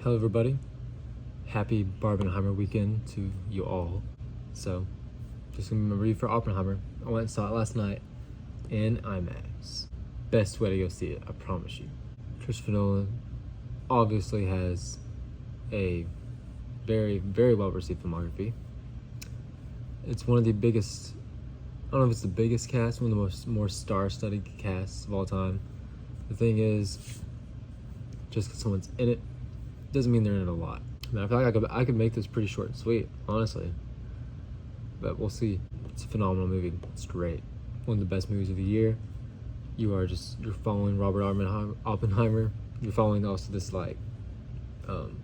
Hello everybody, happy Barbenheimer weekend to you all. So, just gonna be my review for Oppenheimer. I went and saw it last night in IMAX. Best way to go see it, I promise you. Christopher Nolan obviously has a very, very well received filmography. It's one of the biggest, I don't know if it's the biggest cast, one of the more star-studded casts of all time. The thing is, just because someone's in it doesn't mean they're in it a lot. I mean, I feel like I could make this pretty short and sweet, honestly. But we'll see. It's a phenomenal movie. It's great. One of the best movies of the year. You're following Robert Oppenheimer. You're following also this I don't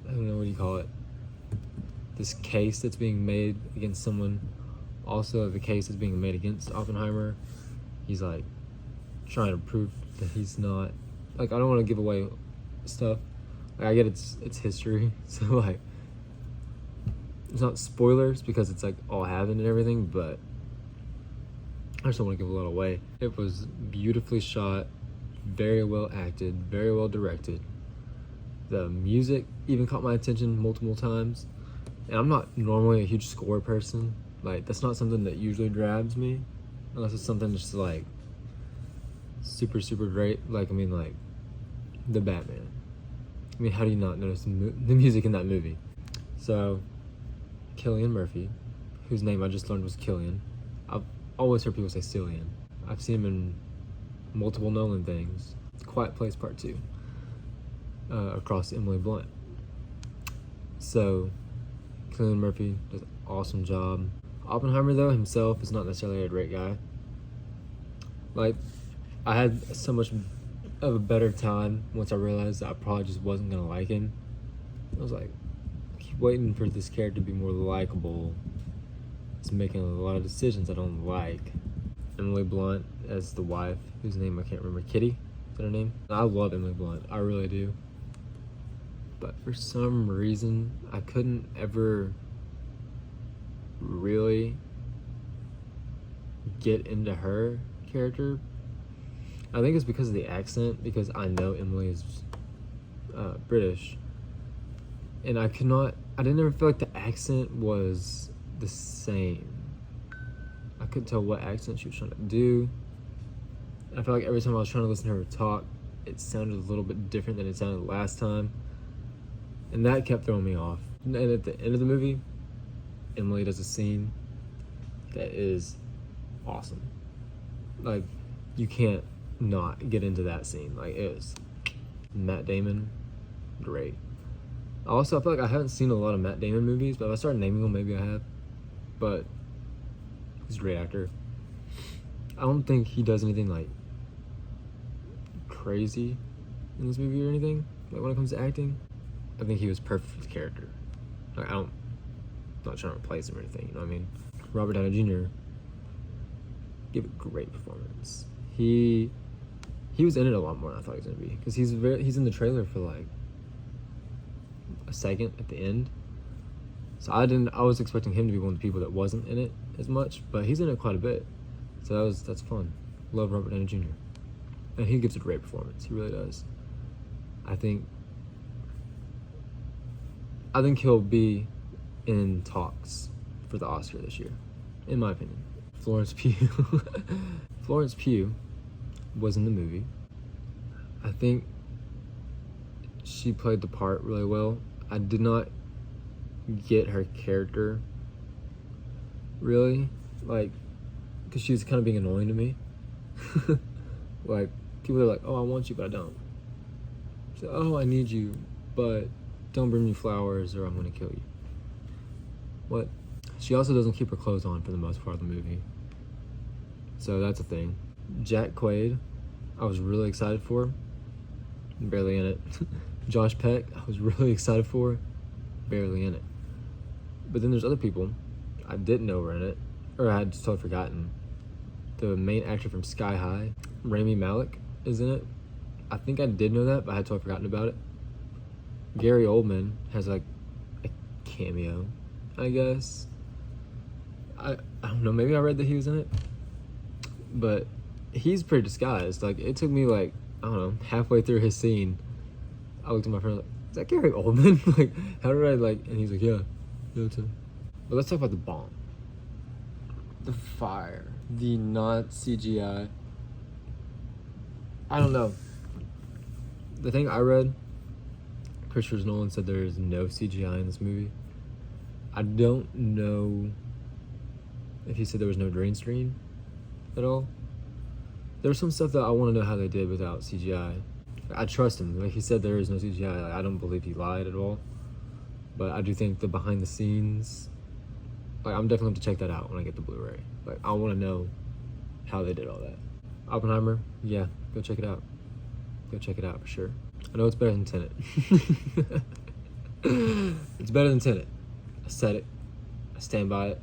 know, what do you call it? This case that's being made against someone. Also, the case that's being made against Oppenheimer. He's trying to prove that he's not. I don't want to give away stuff. I get it's history, so it's not spoilers because it's all happened and everything, but I just don't want to give a lot away. It was beautifully shot, very well acted, very well directed. The music even caught my attention multiple times, and I'm not normally a huge score person. That's not something that usually grabs me unless it's something just super, super great. The Batman. I mean, how do you not notice the music in that movie? So, Cillian Murphy, whose name I just learned was Killian. I've always heard people say Cillian. I've seen him in multiple Nolan things. Quiet Place Part 2. Across Emily Blunt. So, Cillian Murphy does an awesome job. Oppenheimer, though, himself is not necessarily a great guy. I had so much of a better time once I realized that I probably just wasn't gonna like him. I was I keep waiting for this character to be more likable. It's making a lot of decisions I don't like. Emily Blunt as the wife, whose name I can't remember. Kitty? Is that her name? I love Emily Blunt. I really do. But for some reason, I couldn't ever really get into her character. I think it's because of the accent, because I know Emily is British, and I didn't ever feel like the accent was the same. I couldn't tell what accent she was trying to do. I felt like every time I was trying to listen to her talk, it sounded a little bit different than it sounded last time, and that kept throwing me off. And at the end of the movie, Emily does a scene that is awesome. You can't not get into that scene. It was Matt Damon, great. Also, I feel like I haven't seen a lot of Matt Damon movies, but if I start naming them, maybe I have. But he's a great actor. I don't think he does anything crazy in this movie or anything. When it comes to acting, I think he was perfect for the character. I'm not trying to replace him or anything. You know what I mean? Robert Downey Jr. gave a great performance. He was in it a lot more than I thought he was gonna be, because he's in the trailer for a second at the end. So I was expecting him to be one of the people that wasn't in it as much, but he's in it quite a bit. So that's fun. Love Robert Downey Jr. And he gives a great performance. He really does. I think he'll be in talks for the Oscar this year, in my opinion. Florence Pugh was in the movie. I think she played the part really well. I did not get her character, really, because she was kind of being annoying to me. People are oh, I want you, but I don't. So, oh, I need you, but don't bring me flowers or I'm gonna kill you. What? She also doesn't keep her clothes on for the most part of the movie. So that's a thing. Jack Quaid, I was really excited for. Barely in it. Josh Peck, I was really excited for. Barely in it. But then there's other people I didn't know were in it, or I had just totally forgotten. The main actor from Sky High, Rami Malek, is in it. I think I did know that, but I had totally forgotten about it. Gary Oldman has a cameo, I guess. I don't know, maybe I read that he was in it, but he's pretty disguised. It took me I don't know, halfway through his scene, I looked at my friend like, is that Gary Oldman? Like, how did I like? And he's like, yeah, it's him. But let's talk about the bomb, the fire, the not CGI. I don't know. The thing I read, Christopher Nolan said there is no CGI in this movie. I don't know if he said there was no green screen at all. There's some stuff that I want to know how they did without CGI. I trust him. Like he said, there is no CGI. Like, I don't believe he lied at all. But I do think the behind the scenes, like I'm definitely going to check that out when I get the Blu-ray. Like I want to know how they did all that. Oppenheimer, yeah, go check it out. Go check it out for sure. I know it's better than Tenet. It's better than Tenet. I said it. I stand by it.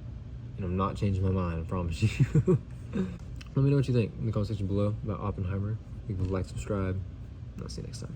And I'm not changing my mind, I promise you. Let me know what you think in the comment section below about Oppenheimer. You can like, subscribe, and I'll see you next time.